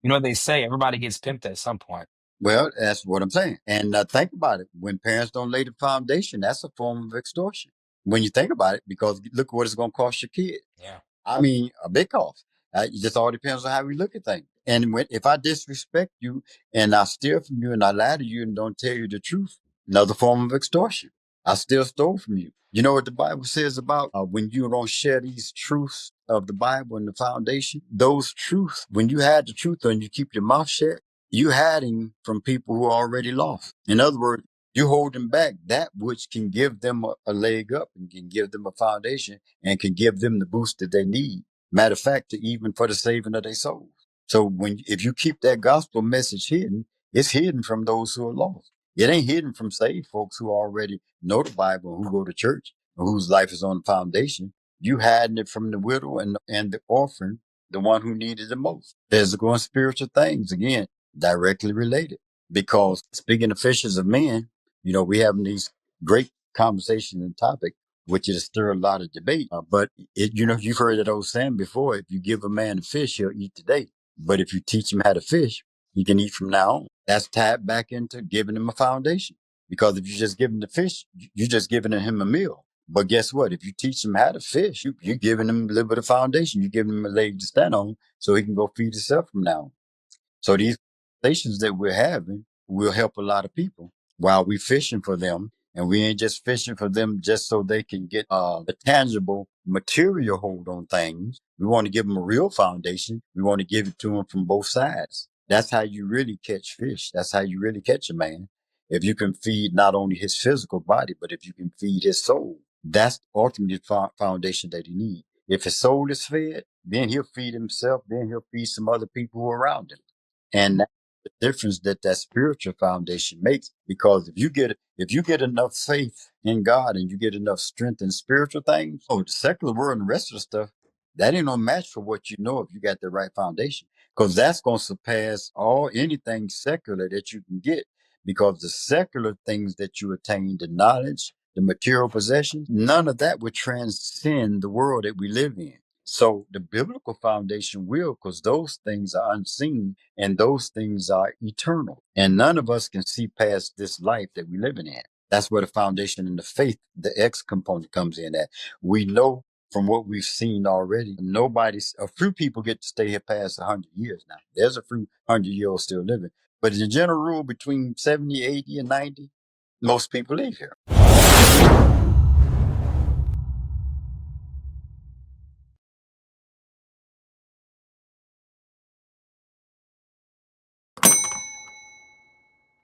You know what they say, everybody gets pimped at some point. Well, that's what I'm saying. And think about it. When parents don't lay the foundation, that's a form of extortion. When you think about it, because look what it's going to cost your kid. Yeah. I mean, a big cost. It just all depends on how we look at things. And if I disrespect you and I steal from you and I lie to you and don't tell you the truth, another form of extortion. I still stole from you. You know what the Bible says about when you don't share these truths of the Bible and the foundation? Those truths, when you hide the truth and you keep your mouth shut, you hiding from people who are already lost. In other words, you holding back that which can give them a leg up and can give them a foundation and can give them the boost that they need. Matter of fact, even for the saving of their souls. So if you keep that gospel message hidden, it's hidden from those who are lost. It ain't hidden from saved folks who already know the Bible, who go to church, and whose life is on the foundation. You hiding it from the widow and the orphan, the one who needed the most. Physical and spiritual things, again, directly related. Because speaking of fishers of men, we having these great conversations and topic, which is stir a lot of debate. But you've heard that old saying before: if you give a man a fish, he'll eat today. But if you teach him how to fish, he can eat from now on. That's tied back into giving him a foundation. Because if you just give him the fish, you're just giving him a meal. But guess what? If you teach him how to fish, you're giving him a little bit of foundation. You're giving him a leg to stand on so he can go feed himself from now on. So these conversations that we're having will help a lot of people while we're fishing for them. And we ain't just fishing for them just so they can get a tangible material hold on things. We want to give them a real foundation. We want to give it to them from both sides. That's how you really catch fish. That's how you really catch a man. If you can feed not only his physical body, but if you can feed his soul, that's the ultimate foundation that he needs. If his soul is fed, then he'll feed himself. Then he'll feed some other people who are around him. And that's the difference that spiritual foundation makes. Because if you get enough faith in God and you get enough strength in spiritual things, the secular world and the rest of the stuff, that ain't no match for what you know if you got the right foundation. Because that's going to surpass anything secular that you can get. Because the secular things that you attain, the knowledge, the material possessions, none of that would transcend the world that we live in. So the biblical foundation will, because those things are unseen and those things are eternal. And none of us can see past this life that we're living in. That's where the foundation and the faith, the X component comes in at. We know from what we've seen already, a few people get to stay here past 100 years now. There's a few 100-year-olds still living. But as a general rule, between 70, 80, and 90, most people live here.